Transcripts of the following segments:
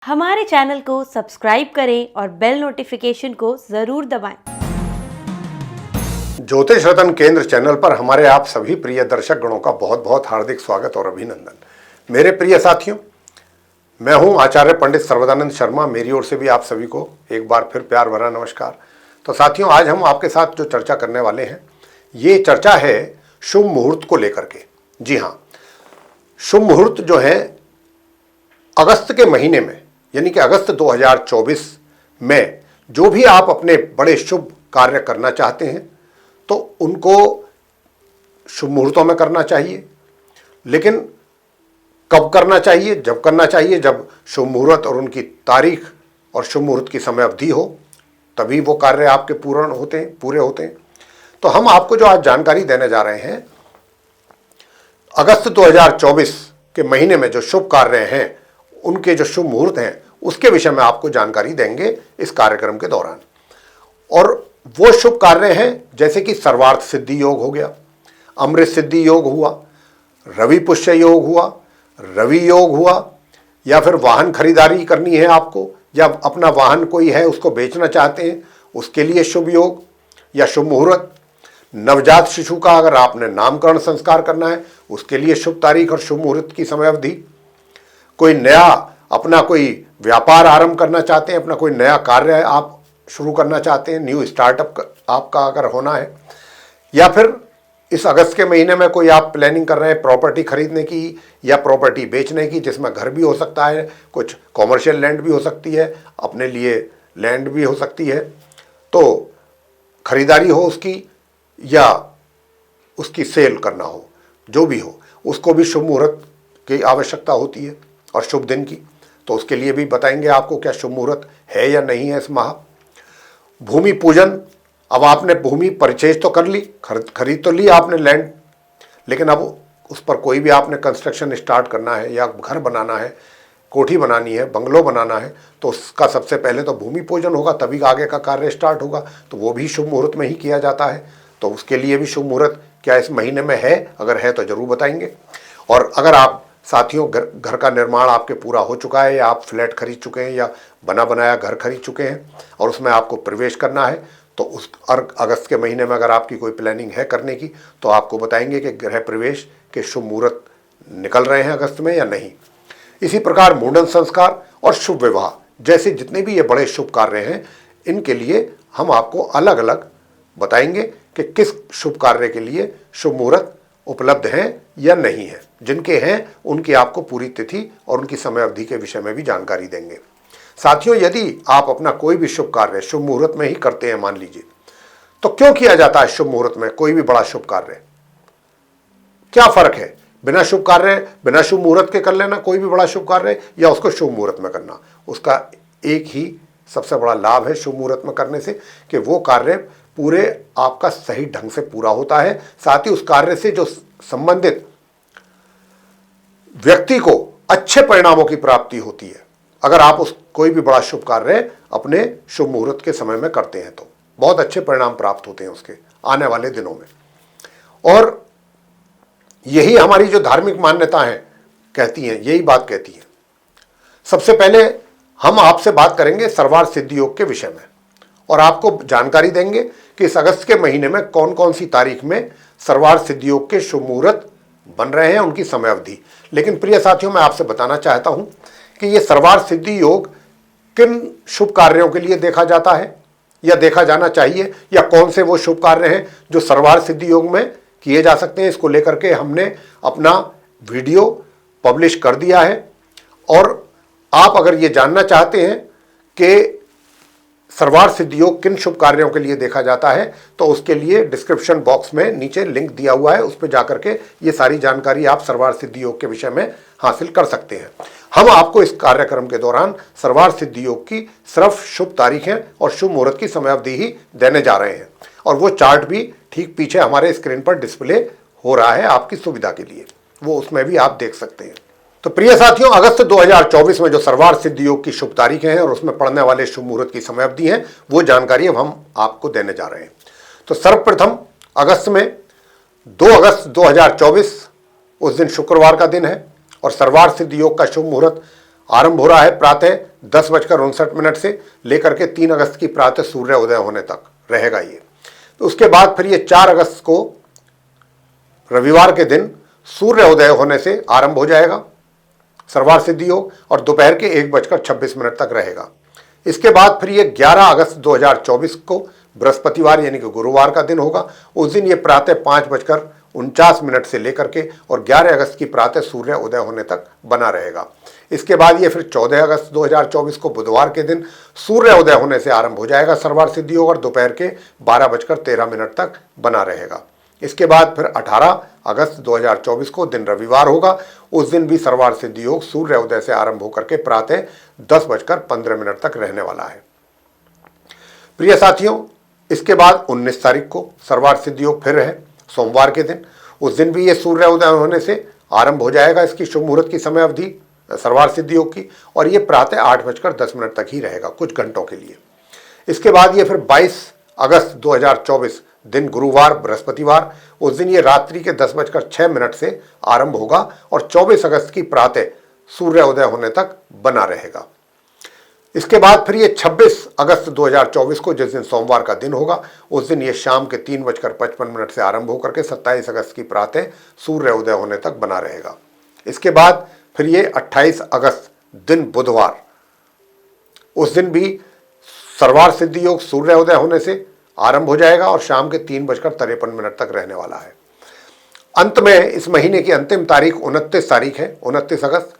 हमारे चैनल को सब्सक्राइब करें और बेल नोटिफिकेशन को जरूर दबाएं। ज्योतिष रतन केंद्र चैनल पर हमारे आप सभी प्रिय दर्शक गणों का बहुत बहुत हार्दिक स्वागत और अभिनंदन। मेरे प्रिय साथियों, मैं हूं आचार्य पंडित सर्वदानंद शर्मा। मेरी ओर से भी आप सभी को एक बार फिर प्यार भरा नमस्कार। तो साथियों, आज हम आपके साथ जो चर्चा करने वाले हैं, ये चर्चा है शुभ मुहूर्त को लेकर के। जी हाँ, शुभ मुहूर्त जो है अगस्त के महीने में, यानी कि अगस्त 2024 में जो भी आप अपने बड़े शुभ कार्य करना चाहते हैं तो उनको शुभ मुहूर्तों में करना चाहिए। लेकिन कब करना चाहिए? जब करना चाहिए जब शुभ मुहूर्त और उनकी तारीख और शुभ मुहूर्त की समय अवधि हो, तभी वो कार्य आपके पूरे होते हैं। तो हम आपको जो आज जानकारी देने जा रहे हैं, अगस्त 2024 के महीने में जो शुभ कार्य हैं, उनके जो शुभ मुहूर्त हैं, उसके विषय में आपको जानकारी देंगे इस कार्यक्रम के दौरान। और वो शुभ कार्य हैं जैसे कि सर्वार्थ सिद्धि योग हो गया, अमृत सिद्धि योग हुआ, रवि पुष्य योग हुआ, रवि योग हुआ, या फिर वाहन खरीदारी करनी है आपको, या अपना वाहन कोई है उसको बेचना चाहते हैं, उसके लिए शुभ योग या शुभ मुहूर्त। नवजात शिशु का अगर आपने नामकरण संस्कार करना है, उसके लिए शुभ तारीख और शुभ मुहूर्त की समय अवधि। कोई नया अपना कोई व्यापार आरंभ करना चाहते हैं, अपना कोई नया कार्य आप शुरू करना चाहते हैं, न्यू स्टार्टअप आपका अगर होना है, या फिर इस अगस्त के महीने में कोई आप प्लानिंग कर रहे हैं प्रॉपर्टी खरीदने की या प्रॉपर्टी बेचने की, जिसमें घर भी हो सकता है, कुछ कॉमर्शियल लैंड भी हो सकती है, अपने लिए लैंड भी हो सकती है, तो खरीदारी हो उसकी या उसकी सेल करना हो, जो भी हो, उसको भी शुभ मुहूर्त की आवश्यकता होती है और शुभ दिन की। तो उसके लिए भी बताएंगे आपको क्या शुभ मुहूर्त है या नहीं है इस माह। भूमि पूजन, अब आपने भूमि परचेज तो कर ली, खरीद तो ली आपने लैंड, लेकिन अब उस पर कोई भी आपने कंस्ट्रक्शन स्टार्ट करना है या घर बनाना है, कोठी बनानी है, बंगलो बनाना है, तो उसका सबसे पहले तो भूमि पूजन होगा, तभी आगे का कार्य स्टार्ट होगा। तो वो भी शुभ मुहूर्त में ही किया जाता है। तो उसके लिए भी शुभ मुहूर्त क्या इस महीने में है? अगर है तो जरूर बताएंगे। और अगर आप साथियों घर का निर्माण आपके पूरा हो चुका है, या आप फ्लैट खरीद चुके हैं या बना बनाया घर खरीद चुके हैं और उसमें आपको प्रवेश करना है, तो उस अगस्त के महीने में अगर आपकी कोई प्लानिंग है करने की, तो आपको बताएंगे कि गृह प्रवेश के शुभ मुहूर्त निकल रहे हैं अगस्त में या नहीं। इसी प्रकार मुंडन संस्कार और शुभ विवाह जैसे जितने भी ये बड़े शुभ कार्य हैं, इनके लिए हम आपको अलग अलग बताएंगे कि किस शुभ कार्य के लिए शुभ मुहूर्त उपलब्ध हैं या नहीं है। जिनके हैं उनकी आपको पूरी तिथि और उनकी समय अवधि के विषय में भी जानकारी देंगे। साथियों, यदि आप अपना कोई भी शुभ कार्य शुभ मुहूर्त में ही करते हैं, मान लीजिए, तो क्यों किया जाता है शुभ मुहूर्त में कोई भी बड़ा शुभ कार्य? क्या फर्क है बिना शुभ कार्य, बिना शुभ मुहूर्त के कर लेना कोई भी बड़ा शुभ कार्य, या उसको शुभ मुहूर्त में करना? उसका एक ही सबसे बड़ा लाभ है शुभ मुहूर्त में करने से, कि वो कार्य पूरे आपका सही ढंग से पूरा होता है। साथ ही उस कार्य से जो संबंधित व्यक्ति को अच्छे परिणामों की प्राप्ति होती है। अगर आप उस कोई भी बड़ा शुभ कार्य अपने शुभ मुहूर्त के समय में करते हैं तो बहुत अच्छे परिणाम प्राप्त होते हैं उसके आने वाले दिनों में। और यही हमारी जो धार्मिक मान्यता है कहती हैं, यही बात कहती है। सबसे पहले हम आपसे बात करेंगे सर्वार्थ सिद्धि योग के विषय में, और आपको जानकारी देंगे कि इस अगस्त के महीने में कौन कौन सी तारीख में सर्वार्थ सिद्धि योग के शुभ मुहूर्त बन रहे हैं, उनकी समय अवधि। लेकिन प्रिय साथियों, मैं आपसे बताना चाहता हूं कि ये सर्वार्थ सिद्धि योग किन शुभ कार्यों के लिए देखा जाता है या देखा जाना चाहिए, या कौन से वो शुभ कार्य हैं जो सर्वार्थ सिद्धि योग में किए जा सकते हैं। इसको लेकर के हमने अपना वीडियो पब्लिश कर दिया है। और आप अगर ये जानना चाहते हैं कि सर्वार्थ सिद्धि योग किन शुभ कार्यों के लिए देखा जाता है, तो उसके लिए डिस्क्रिप्शन बॉक्स में नीचे लिंक दिया हुआ है, उस पर जाकर के ये सारी जानकारी आप सर्वार्थ सिद्धि योग के विषय में हासिल कर सकते हैं। हम आपको इस कार्यक्रम के दौरान सर्वार्थ सिद्धि योग की सिर्फ शुभ तारीखें और शुभ मुहूर्त की समय अवधि ही देने जा रहे हैं, और वो चार्ट भी ठीक पीछे हमारे स्क्रीन पर डिस्प्ले हो रहा है आपकी सुविधा के लिए, वो उसमें भी आप देख सकते हैं। तो प्रिय साथियों, अगस्त 2024 में जो सर्वार्थ सिद्धि योग की शुभ तारीखें हैं और उसमें पड़ने वाले शुभ मुहूर्त की समय अवधि है, वो जानकारी अब हम आपको देने जा रहे हैं। तो सर्वप्रथम अगस्त में 2 अगस्त 2024 उस दिन शुक्रवार का दिन है, और सर्वार्थ सिद्धि योग का शुभ मुहूर्त आरंभ हो रहा है प्रातः 10:59 से लेकर के 3 अगस्त की प्रातः सूर्य उदय होने तक रहेगा ये। तो उसके बाद फिर ये 4 अगस्त को रविवार के दिन सूर्य उदय होने से आरंभ हो जाएगा सर्वार्थ सिद्धि योग, और दोपहर के 1:26 तक रहेगा। इसके बाद फिर ये 11 अगस्त 2024 को बृहस्पतिवार यानी कि गुरुवार का दिन होगा। उस दिन ये प्रातः 5:49 से लेकर के और 11 अगस्त की प्रातः सूर्य उदय होने तक बना रहेगा। इसके बाद ये फिर 14 अगस्त 2024 को बुधवार के दिन सूर्य उदय होने से आरंभ हो जाएगा सर्वार्थ सिद्धि योग, और दोपहर के 12:13 तक बना रहेगा। इसके बाद फिर 18 अगस्त 2024 को दिन रविवार होगा। उस दिन भी सर्वार्थ सिद्धि योग सूर्य उदय से आरंभ होकर के प्रातः 10:15 तक रहने वाला है। प्रिय साथियों, इसके बाद 19 तारीख को सर्वार्थ सिद्धि योग फिर है सोमवार के दिन। उस दिन भी ये सूर्य उदय होने से आरंभ हो जाएगा इसकी शुभ मुहूर्त की समय अवधि सर्वार्थ सिद्धि योग की, और ये प्रातः 8:10 तक ही रहेगा कुछ घंटों के लिए। इसके बाद ये फिर 22 अगस्त 2024 दिन गुरुवार बृहस्पतिवार, उस दिन ये रात्रि के 10:06 से आरंभ होगा और 24 अगस्त की प्रातः सूर्य उदय होने तक बना रहेगा। इसके बाद फिर ये 26 अगस्त 2024 को जिस दिन सोमवार का दिन होगा, उस दिन ये शाम के 3:55 से आरंभ होकर के 27 अगस्त की प्रातः सूर्य उदय होने तक बना रहेगा। इसके बाद फिर ये 28 अगस्त दिन बुधवार, उस दिन भी सर्वार्थ सिद्धि योग सूर्य उदय होने से आरंभ हो जाएगा और शाम के 3:53 तक रहने वाला है। अंत में इस महीने की अंतिम तारीख 29 तारीख है, 29 अगस्त,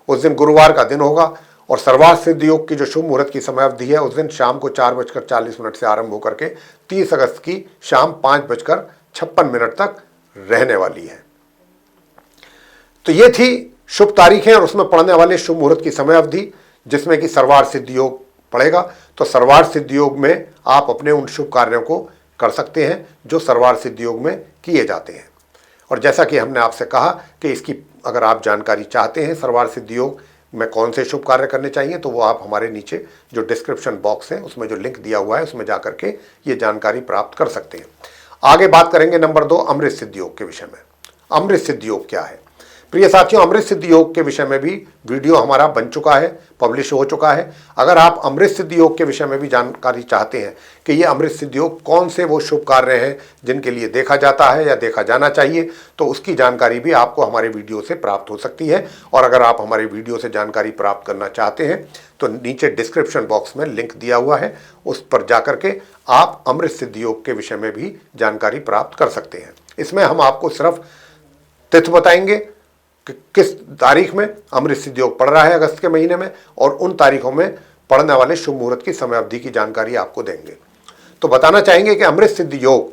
उस दिन गुरुवार का दिन होगा और सर्वार्थ सिद्धि योग की जो शुभ मुहूर्त की समय अवधि है उस दिन शाम को 4:40 से आरंभ होकर के 30 अगस्त की शाम 5:56 तक रहने वाली है। तो ये थी शुभ तारीखें और उसमें पड़ने वाले शुभ मुहूर्त की समय अवधि, जिसमें कि सर्वार्थ सिद्धि योग पड़ेगा। तो सर्वार्थ सिद्धि योग में आप अपने उन शुभ कार्यों को कर सकते हैं जो सर्वार्थ सिद्धि योग में किए जाते हैं। और जैसा कि हमने आपसे कहा कि इसकी अगर आप जानकारी चाहते हैं सर्वार्थ सिद्धि योग में कौन से शुभ कार्य करने चाहिए, तो वो आप हमारे नीचे जो डिस्क्रिप्शन बॉक्स है उसमें जो लिंक दिया हुआ है उसमें जाकर के ये जानकारी प्राप्त कर सकते हैं। आगे बात करेंगे नंबर 2 अमृत सिद्धि योग के विषय में। अमृत सिद्धि योग क्या है? प्रिय साथियों, अमृत सिद्धि योग के विषय में भी वीडियो हमारा बन चुका है, पब्लिश हो चुका है। अगर आप अमृत सिद्धि योग के विषय में भी जानकारी चाहते हैं कि ये अमृत सिद्धि योग कौन से वो शुभ कार्य हैं जिनके लिए देखा जाता है या देखा जाना चाहिए, तो उसकी जानकारी भी आपको हमारे वीडियो से प्राप्त हो सकती है। और अगर आप हमारे वीडियो से जानकारी प्राप्त करना चाहते हैं तो नीचे डिस्क्रिप्शन बॉक्स में लिंक दिया हुआ है, उस पर जाकर के आप अमृत सिद्धि योग के विषय में भी जानकारी प्राप्त कर सकते हैं। इसमें हम आपको सिर्फ तिथि बताएंगे कि किस तारीख में अमृत सिद्धि योग पड़ रहा है अगस्त के महीने में, और उन तारीखों में पड़ने वाले शुभ मुहूर्त की समय अवधि की जानकारी आपको देंगे। तो बताना चाहेंगे कि अमृत सिद्धि योग,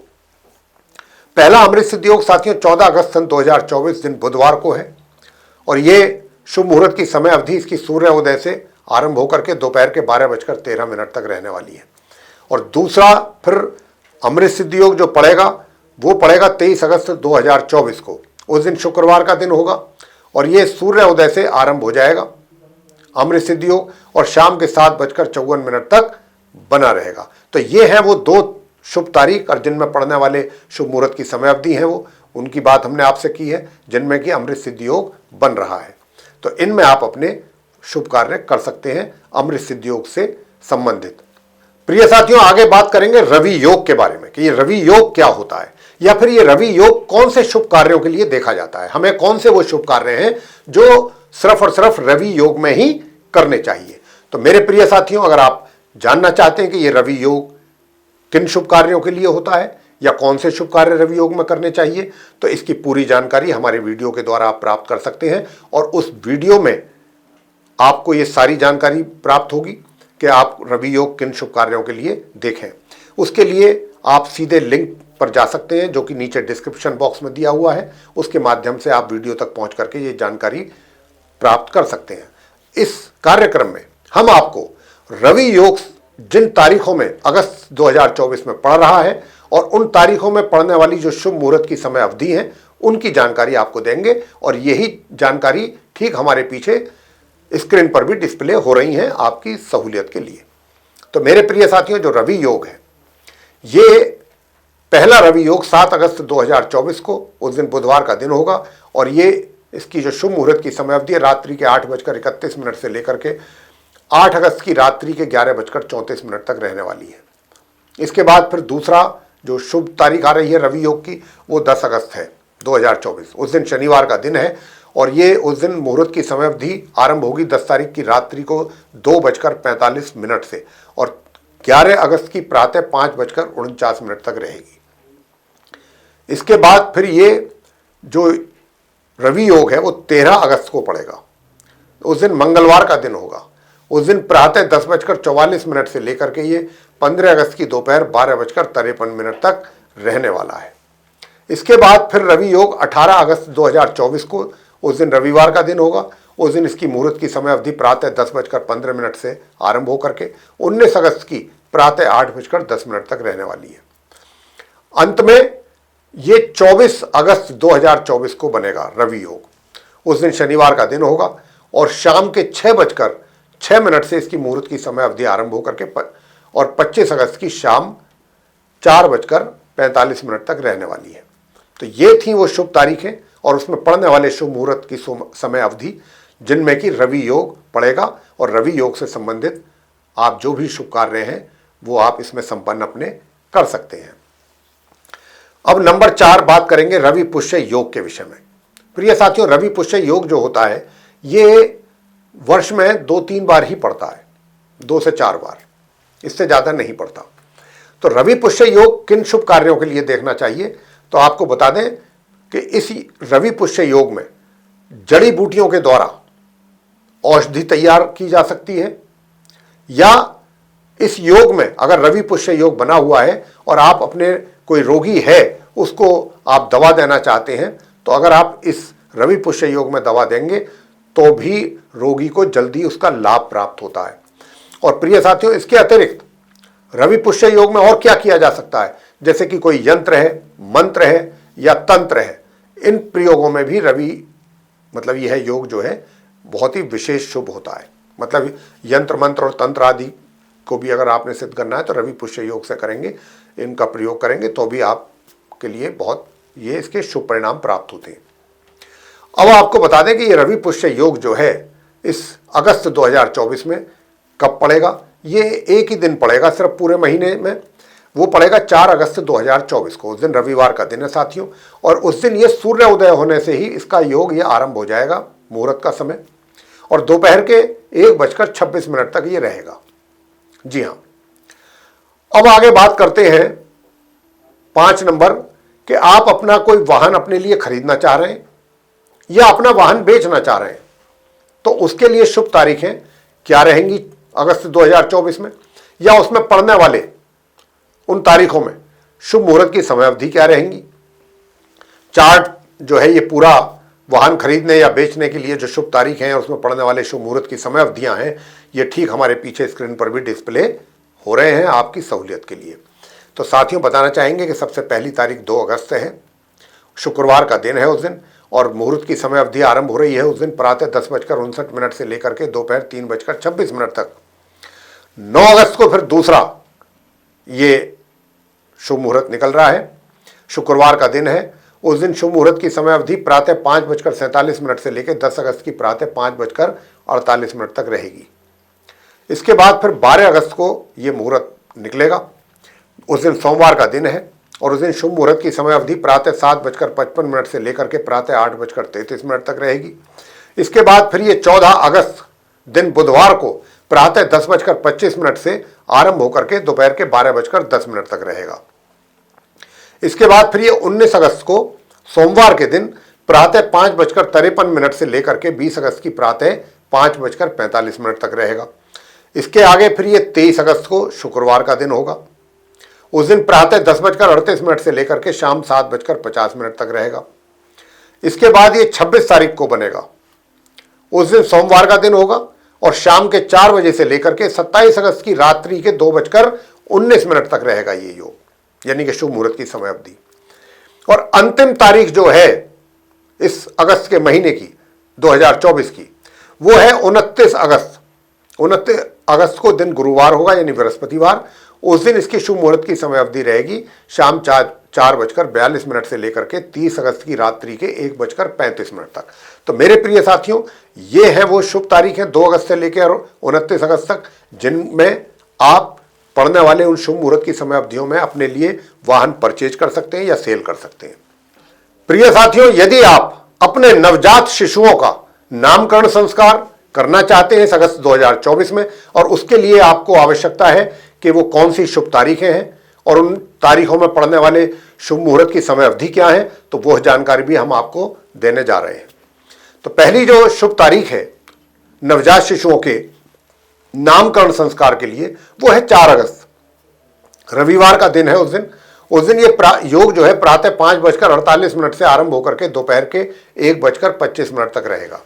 पहला अमृत सिद्धि योग साथियों 14 अगस्त सन 2024 दिन बुधवार को है, और ये शुभ मुहूर्त की समय अवधि इसकी सूर्य उदय से आरंभ होकर के दोपहर के 12:13 तक रहने वाली है। और दूसरा फिर अमृत सिद्धि योग जो पड़ेगा वो पड़ेगा 23 अगस्त 2024 को, उस दिन शुक्रवार का दिन होगा और ये सूर्य उदय से आरंभ हो जाएगा अमृत सिद्धि योग और शाम के 7:54 तक बना रहेगा। तो ये है वो 2 शुभ तारीख और जिनमें पड़ने वाले शुभ मुहूर्त की समय अवधि है वो उनकी बात हमने आपसे की है, जिनमें कि अमृत सिद्धि योग बन रहा है। तो इनमें आप अपने शुभ कार्य कर सकते हैं अमृत सिद्धि योग से संबंधित। प्रिय साथियों, आगे बात करेंगे रवि योग के बारे में कि ये रवि योग क्या होता है, या फिर ये रवि योग कौन से शुभ कार्यों के लिए देखा जाता है। हमें कौन से वो शुभ कार्य हैं जो सिर्फ और सिर्फ रवि योग में ही करने चाहिए। तो मेरे प्रिय साथियों, अगर आप जानना चाहते हैं कि ये रवि योग किन शुभ कार्यों के लिए होता है या कौन से शुभ कार्य रवि योग में करने चाहिए, तो इसकी पूरी जानकारी हमारे वीडियो के द्वारा आप प्राप्त कर सकते हैं। और उस वीडियो में आपको ये सारी जानकारी प्राप्त होगी कि आप रवि योग किन शुभ कार्यों के लिए देखें। उसके लिए आप सीधे लिंक पर जा सकते हैं जो कि नीचे डिस्क्रिप्शन बॉक्स में दिया हुआ है, उसके माध्यम से आप वीडियो तक पहुंच करके ये जानकारी प्राप्त कर सकते हैं। इस कार्यक्रम में हम आपको रवि योग जिन तारीखों में अगस्त 2024 में पड़ रहा है और उन तारीखों में पड़ने वाली जो शुभ मुहूर्त की समय अवधि है उनकी जानकारी आपको देंगे, और यही जानकारी ठीक हमारे पीछे स्क्रीन पर भी डिस्प्ले हो रही हैं आपकी सहूलियत के लिए। तो मेरे प्रिय साथियों, जो रवि योग है ये पहला रवि योग 7 अगस्त 2024 को उस दिन बुधवार का दिन होगा, और ये इसकी जो शुभ मुहूर्त की समय अवधि है रात्रि के 8:31 से लेकर के 8 अगस्त की रात्रि के 11:34 तक रहने वाली है। इसके बाद फिर दूसरा जो शुभ तारीख आ रही है रवि योग की, वो 10 अगस्त है 2024। उस दिन शनिवार का दिन है और ये उस दिन मुहूर्त की समय अवधि आरंभ होगी 10 तारीख की रात्रि को 2:45 से और 11 अगस्त की प्रातः 5:49 तक रहेगी। इसके बाद फिर ये जो रवि योग है वो 13 अगस्त को पड़ेगा। उस दिन मंगलवार का दिन होगा। उस दिन प्रातः 10:44 से लेकर के ये 15 अगस्त की दोपहर 12:53 तक रहने वाला है। इसके बाद फिर रवि योग 18 अगस्त 2024 को, उस दिन रविवार का दिन होगा। उस दिन इसकी मुहूर्त की समय अवधि प्रातः 10:15 से आरंभ होकर के 19 अगस्त की प्रातः 8:10 तक रहने वाली है। अंत में ये 24 अगस्त 2024 को बनेगा रवि योग। उस दिन शनिवार का दिन होगा और शाम के 6:06 से इसकी मुहूर्त की समय अवधि आरंभ होकर के और 25 अगस्त की शाम 4:45 तक रहने वाली है। तो ये थी वो शुभ तारीखें और उसमें पड़ने वाले शुभ मुहूर्त की समय अवधि, जिनमें कि रवि योग पड़ेगा और रवि योग से संबंधित आप जो भी शुभ कार्य हैं वो आप इसमें संपन्न अपने कर सकते हैं। अब नंबर 4 बात करेंगे रवि पुष्य योग के विषय में। प्रिय साथियों, रवि पुष्य योग जो होता है ये वर्ष में 2-3 बार ही पड़ता है, 2 से 4 बार, इससे ज़्यादा नहीं पड़ता। तो रवि पुष्य योग किन शुभ कार्यों के लिए देखना चाहिए, तो आपको बता दें कि इस रवि पुष्य योग में जड़ी बूटियों के द्वारा औषधि तैयार की जा सकती है, या इस योग में अगर रवि पुष्य योग बना हुआ है और आप अपने कोई रोगी है उसको आप दवा देना चाहते हैं, तो अगर आप इस रवि पुष्य योग में दवा देंगे तो भी रोगी को जल्दी उसका लाभ प्राप्त होता है। और प्रिय साथियों, इसके अतिरिक्त रवि पुष्य योग में और क्या किया जा सकता है, जैसे कि कोई यंत्र है, मंत्र है या तंत्र है, इन प्रयोगों में भी मतलब यह योग जो है बहुत ही विशेष शुभ होता है। मतलब यंत्र मंत्र और तंत्र आदि को भी अगर आपने सिद्ध करना है तो रवि पुष्य योग से करेंगे, इनका प्रयोग करेंगे तो भी आपके लिए बहुत ये इसके शुभ परिणाम प्राप्त होते हैं। अब आपको बता दें कि ये रवि पुष्य योग जो है इस अगस्त 2024 में कब पड़ेगा। ये एक ही दिन पड़ेगा सिर्फ पूरे महीने में, वो पड़ेगा 4 अगस्त 2024 को। उस दिन रविवार का दिन है साथियों, और उस दिन ये सूर्य उदय होने से ही इसका योग ये आरंभ हो जाएगा मुहूर्त का समय, और दोपहर के 1:26 तक ये रहेगा। जी हाँ, अब आगे बात करते हैं 5 नंबर कि आप अपना कोई वाहन अपने लिए खरीदना चाह रहे हैं या अपना वाहन बेचना चाह रहे हैं, तो उसके लिए शुभ तारीखें क्या रहेंगी अगस्त 2024 में, या उसमें पड़ने वाले उन तारीखों में शुभ मुहूर्त की समय अवधि क्या रहेंगी। चार्ट जो है ये पूरा वाहन खरीदने या बेचने के लिए जो शुभ तारीख हैं और उसमें पड़ने वाले शुभ मुहूर्त की समय अवधियां हैं, ये ठीक हमारे पीछे स्क्रीन पर भी डिस्प्ले हो रहे हैं आपकी सहूलियत के लिए। तो साथियों, बताना चाहेंगे कि सबसे पहली तारीख 2 अगस्त है, शुक्रवार का दिन है उस दिन, और मुहूर्त की समय अवधि आरंभ हो रही है उस दिन प्रातः 10:59 से लेकर के दोपहर 3:26 तक। 9 अगस्त को फिर दूसरा ये शुभ मुहूर्त निकल रहा है, शुक्रवार का दिन है। उस दिन शुभ मुहूर्त की समय अवधि प्रातः 5:47 से लेकर 10 अगस्त की प्रातः 5:48 तक रहेगी। इसके बाद फिर 12 अगस्त को ये मुहूर्त निकलेगा। उस दिन सोमवार का दिन है और उस दिन शुभ मुहूर्त की समय अवधि प्रातः 7:55 से लेकर के प्रातः 8:33 तक रहेगी। इसके बाद फिर ये 14 अगस्त दिन बुधवार को प्रातः 10:25 से आरंभ होकर के दोपहर के 12:10 तक रहेगा। इसके बाद फिर ये 19 अगस्त को सोमवार के दिन प्रातः 5:53 से लेकर के 20 अगस्त की प्रातः 5:45 तक रहेगा। इसके आगे फिर ये 23 अगस्त को शुक्रवार का दिन होगा। उस दिन प्रातः 10:38 से लेकर के शाम 7:50 तक रहेगा। इसके बाद ये 26 तारीख को बनेगा। उस दिन सोमवार का दिन होगा और शाम के 4 बजे से लेकर के 27 अगस्त की रात्रि के 2:19 तक रहेगा ये योग, यानी कि शुभ मुहूर्त की समय अवधि। और अंतिम तारीख जो है इस अगस्त के महीने की 2024 की, वो है 29 अगस्त 29 अगस्त को दिन गुरुवार होगा यानी बृहस्पतिवार। उस दिन इसकी शुभ मुहूर्त की समय अवधि रहेगी शाम 4:42 से लेकर के 30 अगस्त की रात्रि के 1:35 तक। तो मेरे प्रिय साथियों, ये है वो शुभ तारीख है 2 अगस्त से लेकर 29 अगस्त तक, जिनमें आप पड़ने वाले उन शुभ मुहूर्त की समय अवधियों में अपने लिए वाहन परचेज कर सकते हैं या सेल कर सकते हैं। प्रिय साथियों, यदि आप अपने नवजात शिशुओं का नामकरण संस्कार करना चाहते हैं इस अगस्त 2024 में, और उसके लिए आपको आवश्यकता है कि वो कौन सी शुभ तारीखें हैं और उन तारीखों में पड़ने वाले शुभ मुहूर्त की समय अवधि क्या है, तो वह जानकारी भी हम आपको देने जा रहे हैं। तो पहली जो शुभ तारीख है नवजात शिशुओं के नामकरण संस्कार के लिए वो है 4 अगस्त, रविवार का दिन है। उस दिन ये योग जो है प्रातः 5:48 से आरंभ होकर के दोपहर के 1:25 तक रहेगा।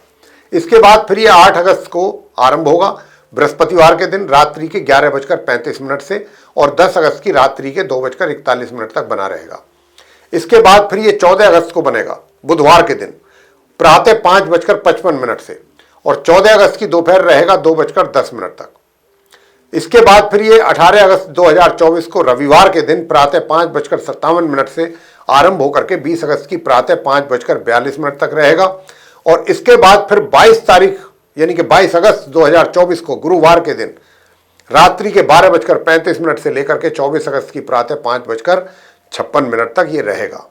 इसके बाद फिर ये 8 अगस्त को आरंभ होगा बृहस्पतिवार के दिन रात्रि के 11:35 से, और 10 अगस्त की रात्रि के 2:41 तक बना रहेगा। इसके बाद फिर ये 14 अगस्त को बनेगा बुधवार के दिन प्रातः 5:55 से, और 14 अगस्त की दोपहर रहेगा 2:10 तक। इसके बाद फिर ये 18 अगस्त 2024 को रविवार के दिन प्रातः 5:57 से आरंभ होकर के 20 अगस्त की प्रातः 5:42 तक रहेगा। और इसके बाद फिर 22 तारीख यानी कि 22 अगस्त 2024 को गुरुवार के दिन रात्रि के 12:35 से लेकर के 24 अगस्त की प्रातः 5:56 तक ये रहेगा।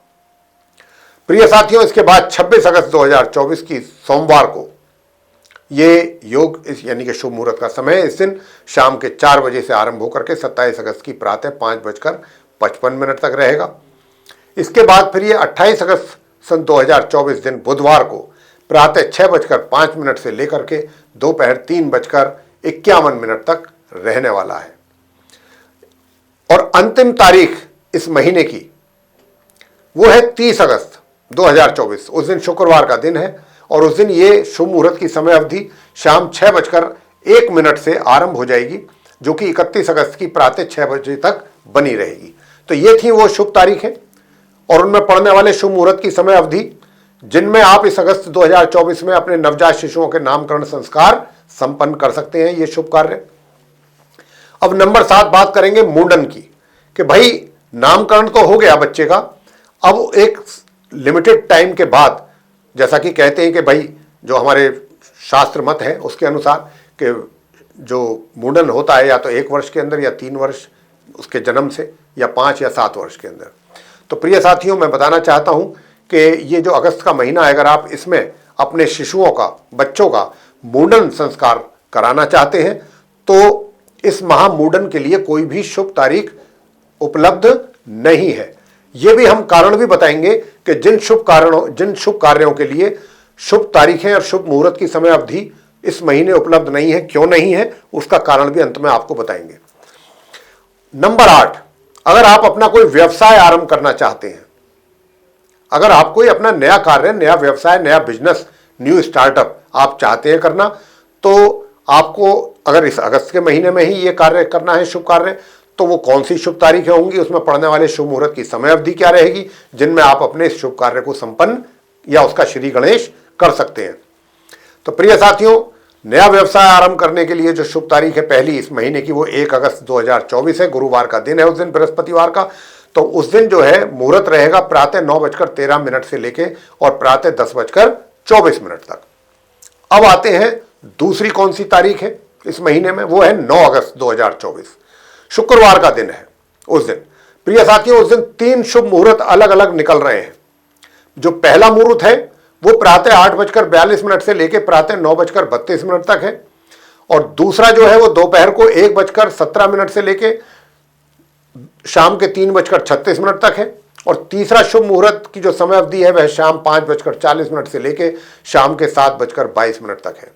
प्रिय साथियों, इसके बाद 26 अगस्त 2024 की सोमवार को ये योग यानी कि शुभ मुहूर्त का समय इस दिन शाम के 4 बजे से आरंभ होकर के 27 अगस्त की प्रातः 5:55 तक रहेगा। इसके बाद फिर ये 28 अगस्त सन 2024 दिन बुधवार को प्रातः 6:05 से लेकर के दोपहर 3:51 तक रहने वाला है। और अंतिम तारीख इस महीने की वो है 30 अगस्त 2024। उस दिन शुक्रवार का दिन है, और उस दिन ये शुभ मुहूर्त की समय अवधि शाम 6:01 से आरंभ हो जाएगी, जो कि 31 अगस्त की प्रातः 6 बजे तक बनी रहेगी। तो ये थी वो शुभ तारीखें और उनमें पड़ने वाले शुभ मुहूर्त की समय अवधि, जिनमें आप इस अगस्त 2024 में अपने नवजात शिशुओं के नामकरण संस्कार संपन्न कर सकते हैं, ये शुभ कार्य। अब नंबर 7 बात करेंगे मुंडन की, कि भाई नामकरण तो हो गया बच्चे का, अब एक लिमिटेड टाइम के बाद, जैसा कि कहते हैं कि भाई जो हमारे शास्त्र मत है उसके अनुसार कि जो मुंडन होता है या तो 1 वर्ष के अंदर या 3 वर्ष उसके जन्म से, या 5 या 7 वर्ष के अंदर। तो प्रिय साथियों, मैं बताना चाहता हूं कि ये जो अगस्त का महीना है, अगर आप इसमें अपने शिशुओं का, बच्चों का मुंडन संस्कार कराना चाहते हैं, तो इस महामुंडन के लिए कोई भी शुभ तारीख उपलब्ध नहीं है। ये भी हम कारण भी बताएंगे कि जिन शुभ कार्यों के लिए शुभ तारीखें और शुभ मुहूर्त की समय अवधि इस महीने उपलब्ध नहीं है, क्यों नहीं है, उसका कारण भी अंत में आपको बताएंगे। नंबर 8, अगर आप अपना कोई व्यवसाय आरंभ करना चाहते हैं, अगर आप कोई अपना नया कार्य, नया व्यवसाय, नया बिजनेस, न्यू स्टार्टअप आप चाहते हैं करना, तो आपको अगर इस अगस्त के महीने में ही ये कार्य करना है, शुभ कार्य, तो वो कौन सी शुभ तारीखें होंगी, उसमें पड़ने वाले शुभ मुहूर्त की समय अवधि क्या रहेगी, जिनमें आप अपने इस शुभ कार्य को संपन्न या उसका श्री गणेश कर सकते हैं। तो प्रिय साथियों, नया व्यवसाय आरंभ करने के लिए जो शुभ तारीख है पहली इस महीने की, वो 1 अगस्त 2024 है, गुरुवार का दिन है उस दिन, बृहस्पतिवार का। तो उस दिन जो है मुहूर्त रहेगा प्रातः 9:13 से लेके और प्रातः 10:24 तक। अब आते हैं दूसरी कौन सी तारीख है इस महीने में, वो है 9 अगस्त 2024, शुक्रवार का दिन है उस दिन। प्रिय साथियों, उस दिन 3 शुभ मुहूर्त अलग अलग निकल रहे हैं। जो पहला मुहूर्त है वो प्रातः 8:42 से लेकर प्रातः 9:32 तक है, और दूसरा जो है वो दोपहर को 1:17 से लेके शाम के 3:36 तक है, और तीसरा शुभ मुहूर्त की जो समय अवधि है वह शाम 5:40 से लेके शाम के 7:22 तक है।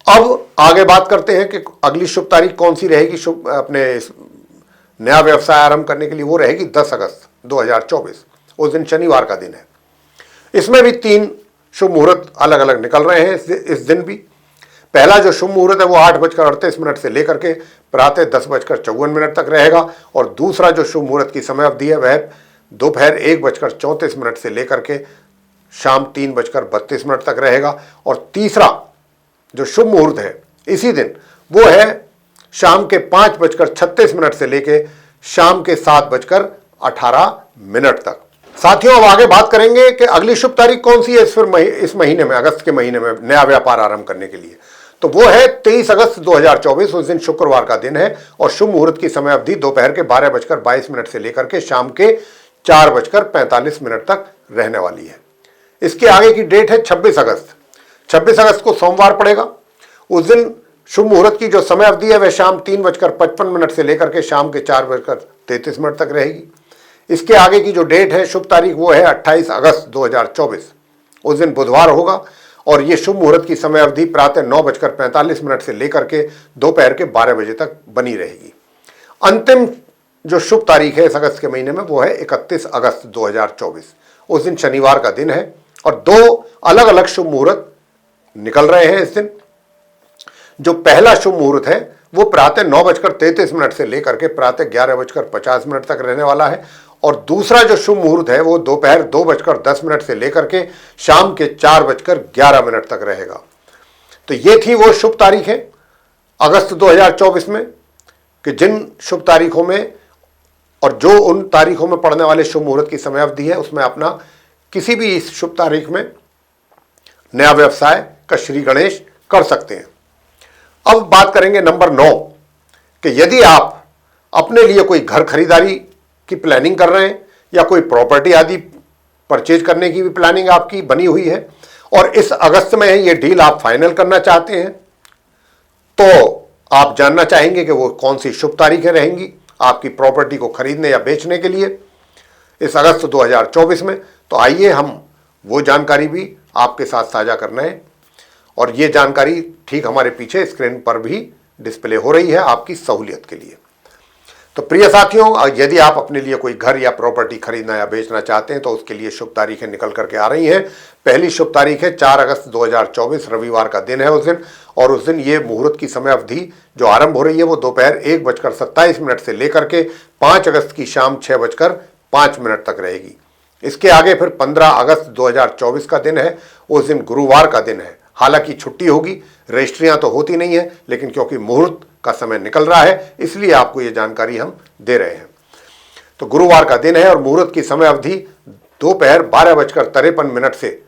अब आगे बात करते हैं कि अगली शुभ तारीख कौन सी रहेगी शुभ अपने नया व्यवसाय आरंभ करने के लिए, वो रहेगी 10 अगस्त 2024, उस दिन शनिवार का दिन है। इसमें भी 3 शुभ मुहूर्त अलग अलग निकल रहे हैं इस दिन भी। पहला जो शुभ मुहूर्त है वो 8:38 से लेकर के प्रातः 10:54 तक रहेगा, और दूसरा जो शुभ मुहूर्त की समय अवधि है वह दोपहर 1:34 से लेकर के शाम 3:32 तक रहेगा, और तीसरा जो शुभ मुहूर्त है इसी दिन वो है शाम के 5:36 से लेके शाम के 7:18 तक। साथियों, अब आगे बात करेंगे कि अगली शुभ तारीख कौन सी है इस महीने में, अगस्त के महीने में नया व्यापार आरंभ करने के लिए। तो वो है 23 अगस्त 2024। उस दिन शुक्रवार का दिन है और शुभ मुहूर्त की समय अवधि दोपहर के 12:22 से लेकर के शाम के 4:45 तक रहने वाली है। इसके आगे की डेट है 26 अगस्त। 26 अगस्त को सोमवार पड़ेगा। उस दिन शुभ मुहूर्त की जो समय अवधि है वह शाम 3:55 से लेकर के शाम के 4:33 तक रहेगी। इसके आगे की जो डेट है, शुभ तारीख, वो है 28 अगस्त 2024। उस दिन बुधवार होगा और ये शुभ मुहूर्त की समय अवधि प्रातः 9:45 से लेकर के दोपहर के 12 बजे तक बनी रहेगी। अंतिम जो शुभ तारीख है इस अगस्त के महीने में वो है 31 अगस्त 2024। उस दिन शनिवार का दिन है और दो अलग अलग शुभ मुहूर्त निकल रहे हैं इस दिन। जो पहला शुभ मुहूर्त है वो प्रातः 9:33 से लेकर के प्रातः 11:50 तक रहने वाला है और दूसरा जो शुभ मुहूर्त है वो दोपहर 2:10 से लेकर के शाम के 4:11 तक रहेगा। तो ये थी वो शुभ तारीखें अगस्त 2024 में कि जिन शुभ तारीखों में और जो उन तारीखों में पड़ने वाले शुभ मुहूर्त की समय अवधि है उसमें अपना किसी भी इस शुभ तारीख में नया व्यवसाय का श्री गणेश कर सकते हैं। अब बात करेंगे नंबर 9 कि यदि आप अपने लिए कोई घर खरीदारी की प्लानिंग कर रहे हैं या कोई प्रॉपर्टी आदि परचेज करने की भी प्लानिंग आपकी बनी हुई है और इस अगस्त में ये डील आप फाइनल करना चाहते हैं, तो आप जानना चाहेंगे कि वो कौन सी शुभ तारीखें रहेंगी आपकी प्रॉपर्टी को खरीदने या बेचने के लिए इस अगस्त 2024 में। तो आइए हम वो जानकारी भी आपके साथ साझा करना है और ये जानकारी ठीक हमारे पीछे स्क्रीन पर भी डिस्प्ले हो रही है आपकी सहूलियत के लिए। तो प्रिय साथियों, यदि आप अपने लिए कोई घर या प्रॉपर्टी खरीदना या बेचना चाहते हैं तो उसके लिए शुभ तारीखें निकल करके आ रही हैं। पहली शुभ तारीख है 4 अगस्त 2024, रविवार का दिन है उस दिन और उस दिन ये मुहूर्त की समय अवधि जो आरंभ हो रही है वो दोपहर 1:27 से लेकर के 5 अगस्त की शाम 6:05 तक रहेगी। इसके आगे फिर 15 अगस्त 2024 का दिन है। उस दिन गुरुवार का दिन है। हालांकि छुट्टी होगी, रजिस्ट्रियां तो होती नहीं है, लेकिन क्योंकि मुहूर्त का समय निकल रहा है इसलिए आपको ये जानकारी हम दे रहे हैं। तो गुरुवार का दिन है और मुहूर्त की समय अवधि दोपहर 12:53 से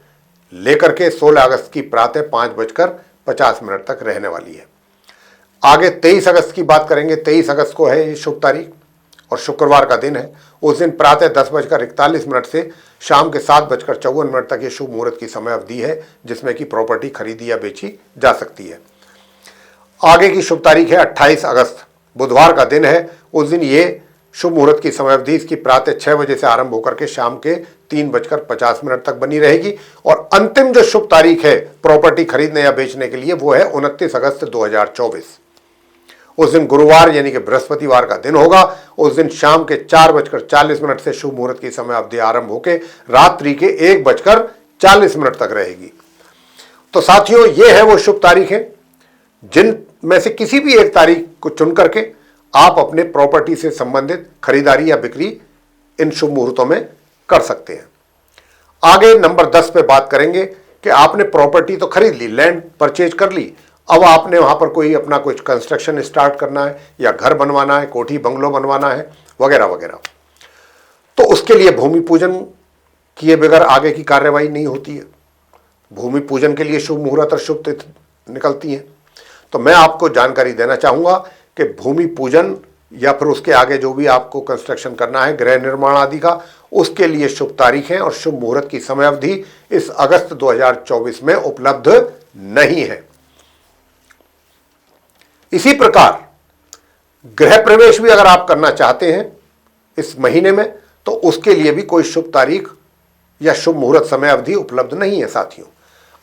लेकर के 16 अगस्त की प्रातः 5:50 तक रहने वाली है। आगे 23 अगस्त की बात करेंगे। 23 अगस्त को है ये शुभ तारीख और शुक्रवार का दिन है। उस दिन प्रातः 10:41 से शाम के 7:54 तक ये शुभ मुहूर्त की समय अवधि है जिसमें कि प्रॉपर्टी खरीदी या बेची जा सकती है। आगे की शुभ तारीख है 28 अगस्त, बुधवार का दिन है। उस दिन ये शुभ मुहूर्त की समय अवधि इसकी प्रातः 6 बजे से आरंभ होकर के शाम के 3:50 तक बनी रहेगी और अंतिम जो शुभ तारीख है प्रॉपर्टी खरीदने या बेचने के लिए वो है 29 अगस्त 2024। उस दिन गुरुवार यानी कि बृहस्पतिवार का दिन होगा। उस दिन शाम के 4:40 से शुभ मुहूर्त की समय अवधि आरंभ होकर रात्रि के 1:40 तक रहेगी। तो साथियों, ये है वो शुभ तारीखें जिन में से किसी भी एक तारीख को चुन करके आप अपने प्रॉपर्टी से संबंधित खरीदारी या बिक्री इन शुभ मुहूर्तों में कर सकते हैं। आगे नंबर 10 पे बात करेंगे कि आपने प्रॉपर्टी तो खरीद ली, लैंड परचेज कर ली, अब आपने वहां पर कोई अपना कुछ कंस्ट्रक्शन स्टार्ट करना है या घर बनवाना है, कोठी बंगलो बनवाना है वगैरह वगैरह। तो उसके लिए भूमि पूजन किए बगैर आगे की कार्यवाही नहीं होती है। भूमि पूजन के लिए शुभ मुहूर्त और शुभ तिथि निकलती है। तो मैं आपको जानकारी देना चाहूँगा कि भूमि पूजन या फिर उसके आगे जो भी आपको कंस्ट्रक्शन करना है, गृह निर्माण आदि का, उसके लिए शुभ तारीखें और शुभ मुहूर्त की समय अवधि इस अगस्त 2024 में उपलब्ध नहीं है। इसी प्रकार गृह प्रवेश भी अगर आप करना चाहते हैं इस महीने में तो उसके लिए भी कोई शुभ तारीख या शुभ मुहूर्त समय अवधि उपलब्ध नहीं है। साथियों,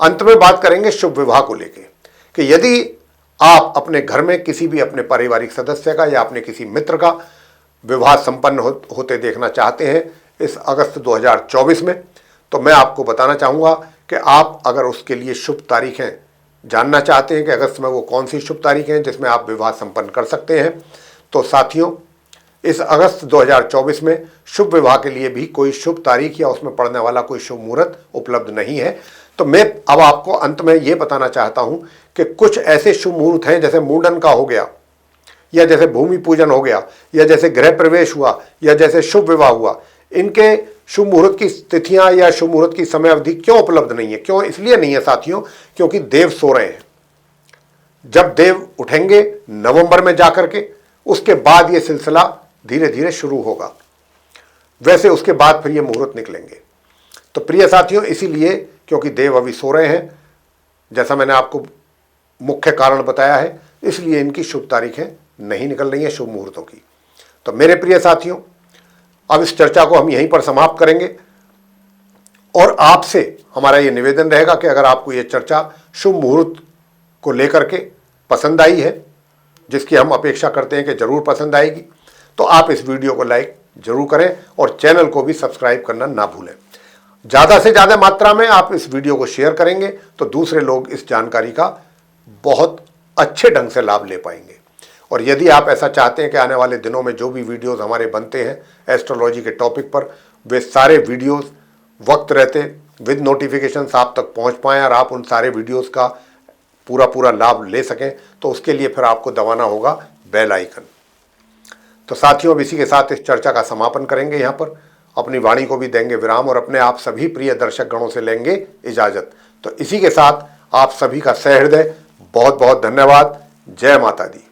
अंत में बात करेंगे शुभ विवाह को लेकर कि यदि आप अपने घर में किसी भी अपने पारिवारिक सदस्य का या अपने किसी मित्र का विवाह संपन्न होते देखना चाहते हैं इस अगस्त 2024 में, तो मैं आपको बताना चाहूँगा कि आप अगर उसके लिए शुभ तारीखें जानना चाहते हैं कि अगस्त में वो कौन सी शुभ तारीखें हैं जिसमें आप विवाह संपन्न कर सकते हैं, तो साथियों इस अगस्त 2024 में शुभ विवाह के लिए भी कोई शुभ तारीख या उसमें पड़ने वाला कोई शुभ मुहूर्त उपलब्ध नहीं है। तो मैं अब आपको अंत में ये बताना चाहता हूँ कि कुछ ऐसे शुभ मुहूर्त हैं, जैसे मुंडन का हो गया, या जैसे भूमि पूजन हो गया, या जैसे गृह प्रवेश हुआ, या जैसे शुभ विवाह हुआ, इनके शुभ मुहूर्त की तिथियां या शुभ मुहूर्त की समय अवधि क्यों उपलब्ध नहीं है? क्यों? इसलिए नहीं है साथियों, क्योंकि देव सो रहे हैं। जब देव उठेंगे नवंबर में जाकर के, उसके बाद ये सिलसिला धीरे धीरे शुरू होगा। वैसे उसके बाद फिर ये मुहूर्त निकलेंगे। तो प्रिय साथियों, इसीलिए क्योंकि देव अभी सो रहे हैं, जैसा मैंने आपको मुख्य कारण बताया है, इसलिए इनकी शुभ तारीखें नहीं निकल रही हैं शुभ मुहूर्तों की। तो मेरे प्रिय साथियों, अब इस चर्चा को हम यहीं पर समाप्त करेंगे और आपसे हमारा ये निवेदन रहेगा कि अगर आपको ये चर्चा शुभ मुहूर्त को लेकर के पसंद आई है, जिसकी हम अपेक्षा करते हैं कि जरूर पसंद आएगी, तो आप इस वीडियो को लाइक जरूर करें और चैनल को भी सब्सक्राइब करना ना भूलें। ज़्यादा से ज़्यादा मात्रा में आप इस वीडियो को शेयर करेंगे तो दूसरे लोग इस जानकारी का बहुत अच्छे ढंग से लाभ ले पाएंगे। और यदि आप ऐसा चाहते हैं कि आने वाले दिनों में जो भी वीडियोस हमारे बनते हैं एस्ट्रोलॉजी के टॉपिक पर, वे सारे वीडियोस वक्त रहते विद नोटिफिकेशंस आप तक पहुंच पाएँ और आप उन सारे वीडियोस का पूरा लाभ ले सकें, तो उसके लिए फिर आपको दबाना होगा बेल आइकन। तो साथियों, अब इसी के साथ इस चर्चा का समापन करेंगे। यहाँ पर अपनी वाणी को भी देंगे विराम और अपने आप सभी प्रिय दर्शक गणों से लेंगे इजाजत। तो इसी के साथ आप सभी का सहृदय बहुत बहुत धन्यवाद। जय माता दी।